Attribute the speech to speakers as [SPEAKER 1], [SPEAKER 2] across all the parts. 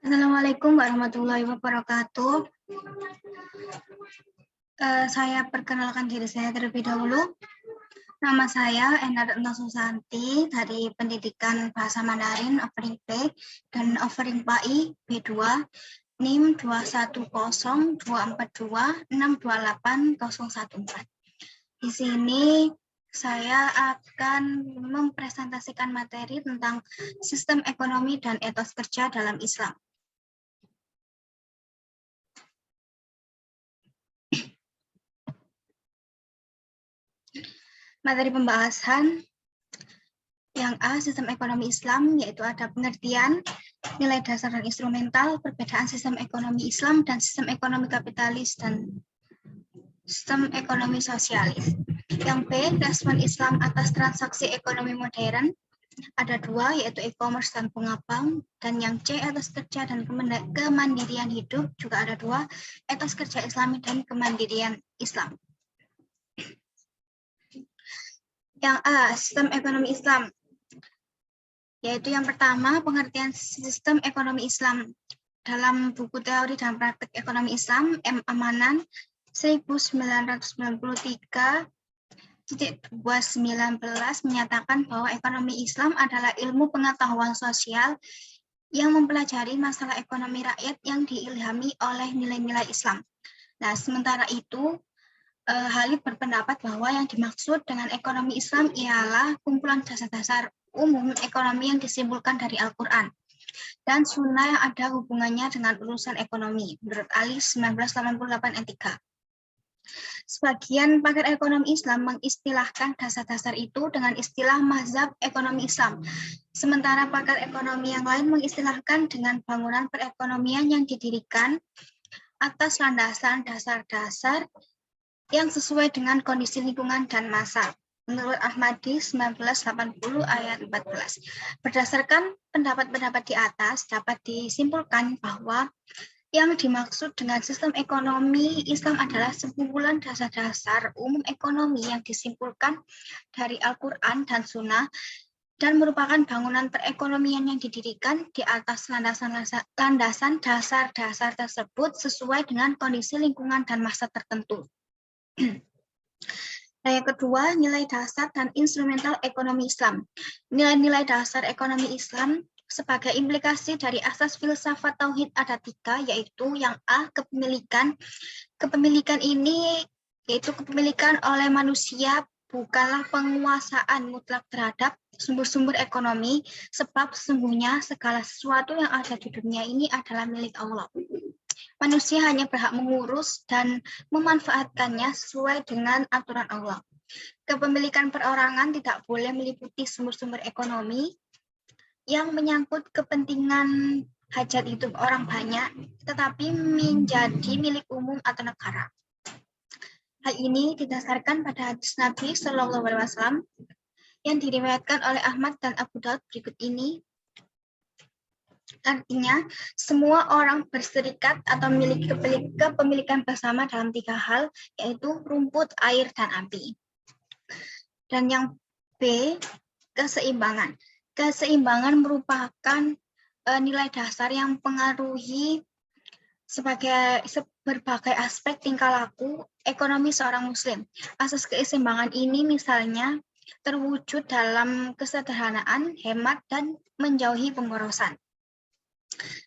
[SPEAKER 1] Assalamualaikum warahmatullahi wabarakatuh. Saya perkenalkan diri saya terlebih dahulu. Nama saya Enda Retno Susanti dari Pendidikan Bahasa Mandarin Offering B dan Offering PAI B2 NIM 21024262814. Di sini saya akan mempresentasikan materi tentang sistem ekonomi dan etos kerja dalam Islam. Materi pembahasan yang A, sistem ekonomi Islam, yaitu ada pengertian, nilai dasar dan instrumental, perbedaan sistem ekonomi Islam dan sistem ekonomi kapitalis dan sistem ekonomi sosialis. Yang B, respon Islam atas transaksi ekonomi modern, ada dua, yaitu e-commerce dan pengabang. Dan yang C, etos kerja dan kemandirian hidup, juga ada dua, etos kerja Islami dan kemandirian Islam. Yang A, sistem ekonomi Islam, yaitu yang pertama, pengertian sistem ekonomi Islam. Dalam buku teori dan praktek ekonomi Islam, M. Amanan, 1993-219 menyatakan bahwa ekonomi Islam adalah ilmu pengetahuan sosial yang mempelajari masalah ekonomi rakyat yang diilhami oleh nilai-nilai Islam. Nah, sementara itu, Halid berpendapat bahwa yang dimaksud dengan ekonomi Islam ialah kumpulan dasar-dasar umum ekonomi yang disimpulkan dari Al-Quran dan Sunnah yang ada hubungannya dengan urusan ekonomi, menurut Ali 1988 N3. Sebagian pakar ekonomi Islam mengistilahkan dasar-dasar itu dengan istilah mazhab ekonomi Islam, sementara pakar ekonomi yang lain mengistilahkan dengan bangunan perekonomian yang didirikan atas landasan dasar-dasar yang sesuai dengan kondisi lingkungan dan masa. Menurut Ahmadi 1980 ayat 14. Berdasarkan pendapat-pendapat di atas, dapat disimpulkan bahwa yang dimaksud dengan sistem ekonomi Islam adalah sekumpulan dasar-dasar umum ekonomi yang disimpulkan dari Al-Quran dan Sunnah dan merupakan bangunan perekonomian yang didirikan di atas landasan dasar-dasar tersebut sesuai dengan kondisi lingkungan dan masa tertentu. Nah, yang kedua, nilai dasar dan instrumental ekonomi Islam. Nilai-nilai dasar ekonomi Islam sebagai implikasi dari asas filsafat tauhid ada tiga, yaitu yang A, kepemilikan. Kepemilikan ini yaitu kepemilikan oleh manusia bukanlah penguasaan mutlak terhadap sumber-sumber ekonomi, sebab sesungguhnya segala sesuatu yang ada di dunia ini adalah milik Allah. Manusia hanya berhak mengurus dan memanfaatkannya sesuai dengan aturan Allah. Kepemilikan perorangan tidak boleh meliputi sumber-sumber ekonomi yang menyangkut kepentingan hajat hidup orang banyak, tetapi menjadi milik umum atau negara. Hal ini didasarkan pada hadis Nabi Shallallahu Alaihi Wasallam yang diriwayatkan oleh Ahmad dan Abu Daud berikut ini. Artinya, semua orang berserikat atau memiliki kepemilikan bersama dalam tiga hal, yaitu rumput, air, dan api. Dan yang B, keseimbangan. Keseimbangan merupakan nilai dasar yang mempengaruhi berbagai aspek tingkah laku ekonomi seorang muslim. Asas keseimbangan ini misalnya terwujud dalam kesederhanaan, hemat, dan menjauhi pemborosan.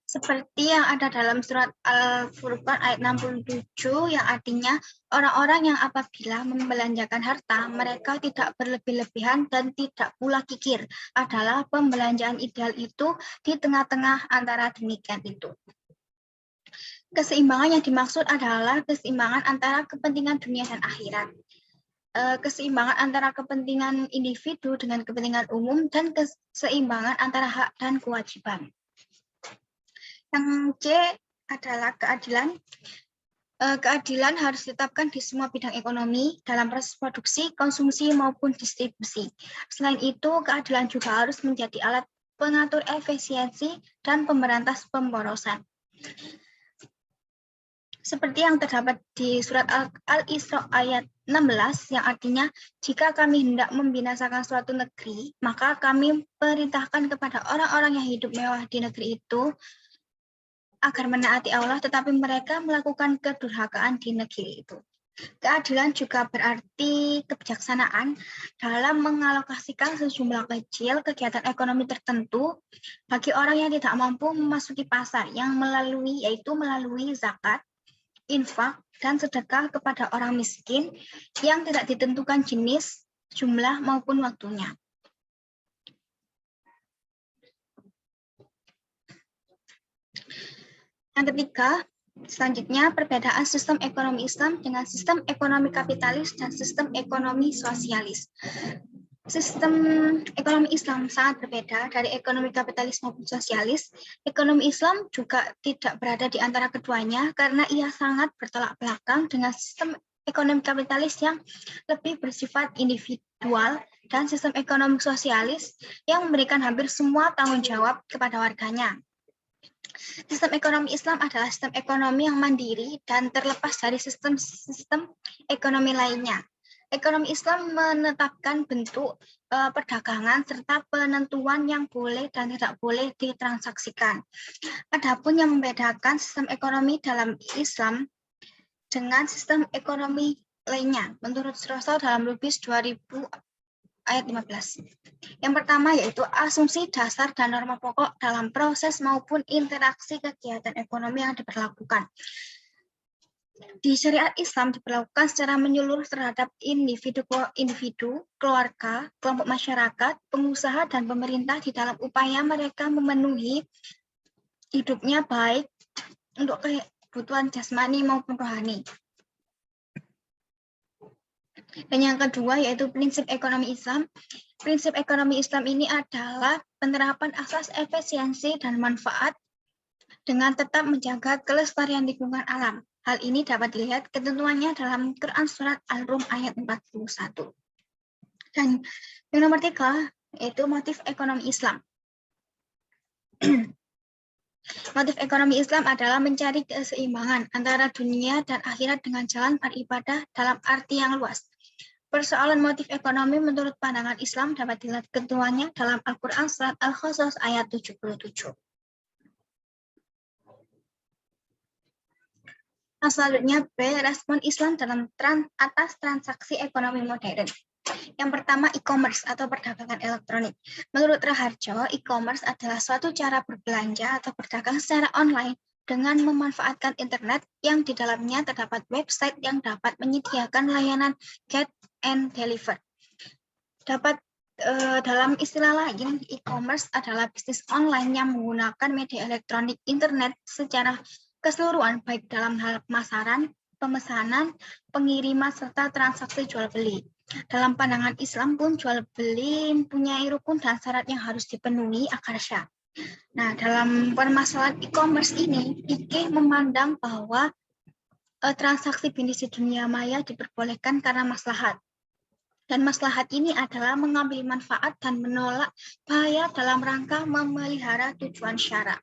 [SPEAKER 1] Seperti yang ada dalam surat Al-Furqan ayat 67 yang artinya orang-orang yang apabila membelanjakan harta mereka tidak berlebih-lebihan dan tidak pula kikir adalah pembelanjaan ideal itu di tengah-tengah antara demikian itu. Keseimbangan yang dimaksud adalah keseimbangan antara kepentingan dunia dan akhirat. Keseimbangan antara kepentingan individu dengan kepentingan umum dan keseimbangan antara hak dan kewajiban. Yang C adalah keadilan. Keadilan harus ditetapkan di semua bidang ekonomi dalam proses produksi, konsumsi, maupun distribusi. Selain itu, keadilan juga harus menjadi alat pengatur efisiensi dan pemberantas pemborosan. Seperti yang terdapat di surat Al-Isra ayat 16 yang artinya, jika kami hendak membinasakan suatu negeri, maka kami perintahkan kepada orang-orang yang hidup mewah di negeri itu agar menaati Allah, tetapi mereka melakukan kedurhakaan di negeri itu. Keadilan juga berarti kebijaksanaan dalam mengalokasikan sejumlah kecil kegiatan ekonomi tertentu bagi orang yang tidak mampu memasuki pasar yaitu melalui zakat, infak, dan sedekah kepada orang miskin yang tidak ditentukan jenis, jumlah, maupun waktunya. Yang ketiga, selanjutnya, perbedaan sistem ekonomi Islam dengan sistem ekonomi kapitalis dan sistem ekonomi sosialis. Sistem ekonomi Islam sangat berbeda dari ekonomi kapitalis maupun sosialis. Ekonomi Islam juga tidak berada di antara keduanya karena ia sangat bertolak belakang dengan sistem ekonomi kapitalis yang lebih bersifat individual dan sistem ekonomi sosialis yang memberikan hampir semua tanggung jawab kepada warganya. Sistem ekonomi Islam adalah sistem ekonomi yang mandiri dan terlepas dari sistem ekonomi lainnya. Ekonomi Islam menetapkan bentuk perdagangan serta penentuan yang boleh dan tidak boleh ditransaksikan. Adapun yang membedakan sistem ekonomi dalam Islam dengan sistem ekonomi lainnya, menurut Stroessel dalam Lubis 2000 ayat 15. Yang pertama yaitu asumsi dasar dan norma pokok dalam proses maupun interaksi kegiatan ekonomi yang diberlakukan. Di syariat Islam diberlakukan secara menyeluruh terhadap individu, keluarga, kelompok masyarakat, pengusaha, dan pemerintah di dalam upaya mereka memenuhi hidupnya baik untuk kebutuhan jasmani maupun rohani. Dan yang kedua yaitu prinsip ekonomi Islam. Prinsip ekonomi Islam ini adalah penerapan asas efisiensi dan manfaat dengan tetap menjaga kelestarian lingkungan alam. Hal ini dapat dilihat ketentuannya dalam Quran Surat Al-Rum ayat 41. Dan yang nomor 3 yaitu motif ekonomi Islam. Motif ekonomi Islam adalah mencari keseimbangan antara dunia dan akhirat dengan jalan beribadah dalam arti yang luas. Persoalan motif ekonomi menurut pandangan Islam dapat dilihat ketentuannya dalam Al-Quran Surat Al-Qasas ayat 77. Nah, selanjutnya B. Respon Islam dalam atas transaksi ekonomi modern. Yang pertama, e-commerce atau perdagangan elektronik. Menurut Raharjo, e-commerce adalah suatu cara berbelanja atau berdagang secara online dengan memanfaatkan internet yang di dalamnya terdapat website yang dapat menyediakan layanan get and deliver. Dalam istilah lain, e-commerce adalah bisnis online yang menggunakan media elektronik internet secara keseluruhan, baik dalam hal pemasaran, pemesanan, pengiriman, serta transaksi jual beli. Dalam pandangan Islam pun jual beli mempunyai rukun dan syarat yang harus dipenuhi agar sah. Nah, dalam permasalahan e-commerce ini, IKE memandang bahwa transaksi bisnis di dunia maya diperbolehkan karena maslahat. Dan maslahat ini adalah mengambil manfaat dan menolak bahaya dalam rangka memelihara tujuan syara.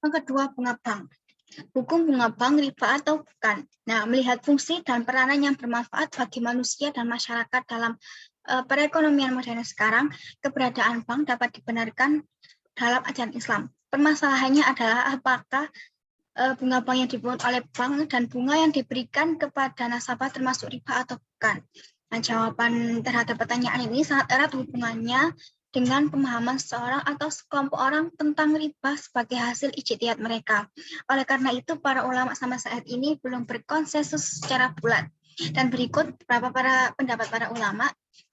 [SPEAKER 1] Yang kedua, bunga bank. Hukum bunga bank riba atau bukan. Nah, melihat fungsi dan peranan yang bermanfaat bagi manusia dan masyarakat dalam perekonomian modern sekarang, keberadaan bank dapat dibenarkan dalam ajaran Islam. Permasalahannya adalah apakah bunga bank yang dipungut oleh bank dan bunga yang diberikan kepada nasabah termasuk riba atau bukan. Nah, jawaban terhadap pertanyaan ini sangat erat hubungannya dengan pemahaman seseorang atau sekelompok orang tentang riba sebagai hasil ijtihad mereka. Oleh karena itu, para ulama sampai saat ini belum berkonsensus secara bulat. Dan berikut beberapa pendapat para ulama.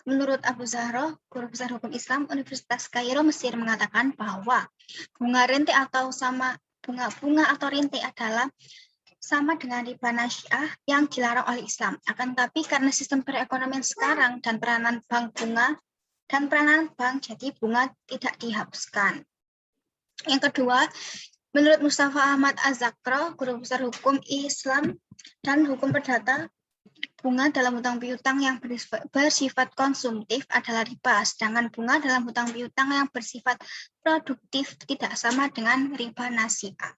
[SPEAKER 1] Menurut Abu Zahra, guru besar hukum Islam Universitas Kairo, Mesir, mengatakan bahwa bunga rente atau bunga atau rente adalah sama dengan riba nasiah yang dilarang oleh Islam. Akan tetapi karena sistem perekonomian sekarang dan peranan bank, jadi bunga tidak dihapuskan. Yang kedua, menurut Mustafa Ahmad Az-Zakro, guru besar hukum Islam dan hukum perdata, bunga dalam hutang piutang yang bersifat konsumtif adalah riba, sedangkan bunga dalam hutang piutang yang bersifat produktif tidak sama dengan riba nasiah.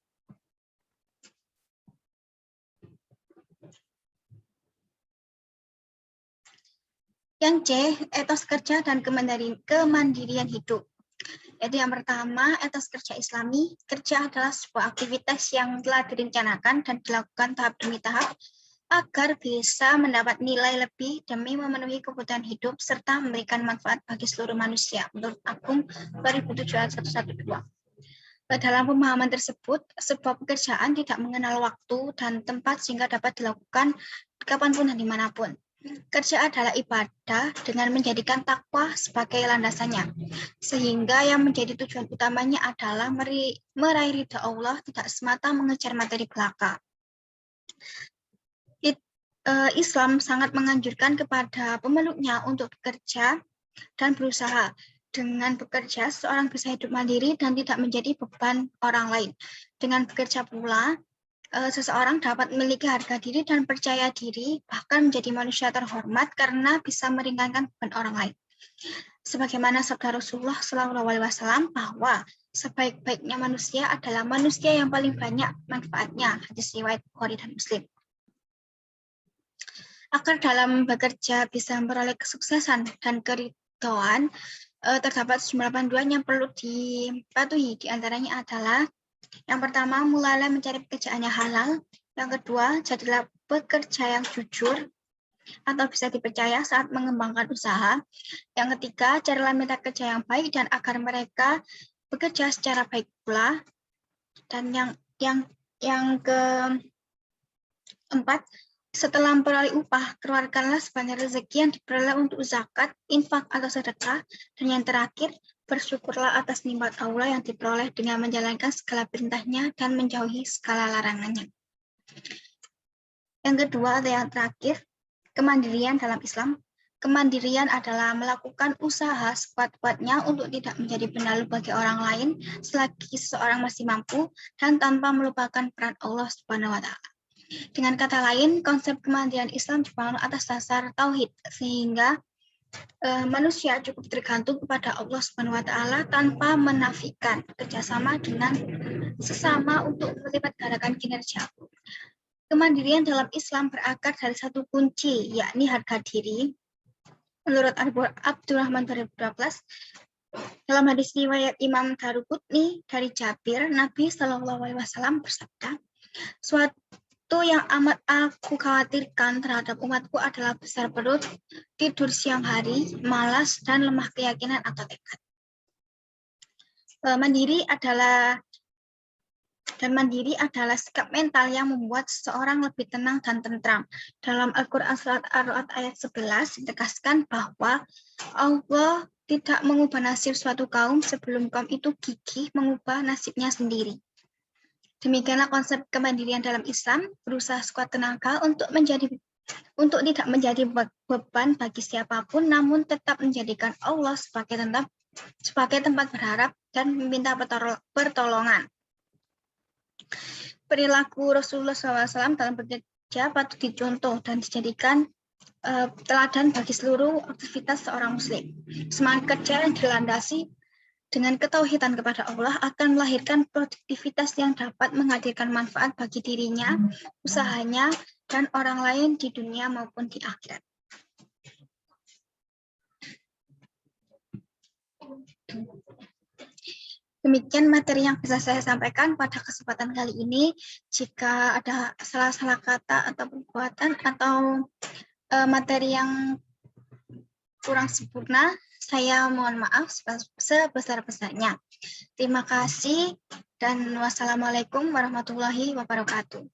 [SPEAKER 1] Yang C, etos kerja dan kemandirian hidup. Jadi yang pertama, etos kerja Islami. Kerja adalah sebuah aktivitas yang telah direncanakan dan dilakukan tahap demi tahap agar bisa mendapat nilai lebih demi memenuhi kebutuhan hidup serta memberikan manfaat bagi seluruh manusia. Menurut Agung 2007-112. Dalam pemahaman tersebut, sebuah pekerjaan tidak mengenal waktu dan tempat sehingga dapat dilakukan kapanpun dan dimanapun. Kerja adalah ibadah dengan menjadikan takwa sebagai landasannya, sehingga yang menjadi tujuan utamanya adalah meraih ridha Allah, tidak semata mengejar materi belaka. Islam sangat menganjurkan kepada pemeluknya untuk bekerja dan berusaha. Dengan bekerja, seorang bisa hidup mandiri dan tidak menjadi beban orang lain. Dengan bekerja pula, seseorang dapat memiliki harga diri dan percaya diri, bahkan menjadi manusia terhormat karena bisa meringankan beban orang lain. Sebagaimana sabda Rasulullah SAW bahwa sebaik-baiknya manusia adalah manusia yang paling banyak manfaatnya. Hadis riwayat Bukhari dan Muslim. Agar dalam bekerja bisa memperoleh kesuksesan dan keridhaan, terdapat sejumlah panduan yang perlu dipatuhi. Di antaranya adalah yang pertama, mulailah mencari pekerjaan yang halal. Yang kedua, jadilah pekerja yang jujur atau bisa dipercaya saat mengembangkan usaha. Yang ketiga, carilah mitra kerja yang baik dan agar mereka bekerja secara baik pula. Dan yang keempat, setelah memperoleh upah, keluarkanlah sebanyak rezeki yang diperoleh untuk zakat, infak atau sedekah. Dan yang terakhir, bersyukurlah atas nikmat Allah yang diperoleh dengan menjalankan segala perintahnya dan menjauhi segala larangannya. Yang kedua atau yang terakhir, kemandirian dalam Islam. Kemandirian adalah melakukan usaha sekuat-kuatnya untuk tidak menjadi penalu bagi orang lain selagi seseorang masih mampu dan tanpa melupakan peran Allah Subhanahu wa Ta'ala. Dengan kata lain, konsep kemandirian Islam dibangun atas dasar tauhid, sehingga manusia cukup tergantung kepada Allah Subhanahu wa Ta'ala tanpa menafikan kerjasama dengan sesama untuk melipat gandakan kinerja. Kemandirian dalam Islam berakar dari satu kunci, yakni harga diri. Menurut Abdurrahman 2012, dalam hadis riwayat Imam Daruqutni dari Jabir, Nabi SAW bersabda, suatu yang amat aku khawatirkan terhadap umatku adalah besar perut, tidur siang hari, malas, dan lemah keyakinan atau tekad. Mandiri adalah sikap mental yang membuat seseorang lebih tenang dan tentram. Dalam Al-Quran surat Ar-Ra'd ayat 11 ditegaskan bahwa Allah tidak mengubah nasib suatu kaum sebelum kaum itu gigih mengubah nasibnya sendiri. Demikianlah konsep kemandirian dalam Islam, berusaha sekuat tenaga untuk tidak menjadi beban bagi siapapun, namun tetap menjadikan Allah sebagai tempat berharap dan meminta pertolongan. Perilaku Rasulullah SAW dalam bekerja patut dicontoh dan dijadikan teladan bagi seluruh aktivitas seorang muslim. Semangat kerja yang dilandasi dengan ketauhidan kepada Allah akan melahirkan produktivitas yang dapat menghadirkan manfaat bagi dirinya, usahanya, dan orang lain di dunia maupun di akhirat. Demikian materi yang bisa saya sampaikan pada kesempatan kali ini. Jika ada salah-salah kata atau perbuatan atau materi yang kurang sempurna, saya mohon maaf sebesar-besarnya. Terima kasih dan wassalamualaikum warahmatullahi wabarakatuh.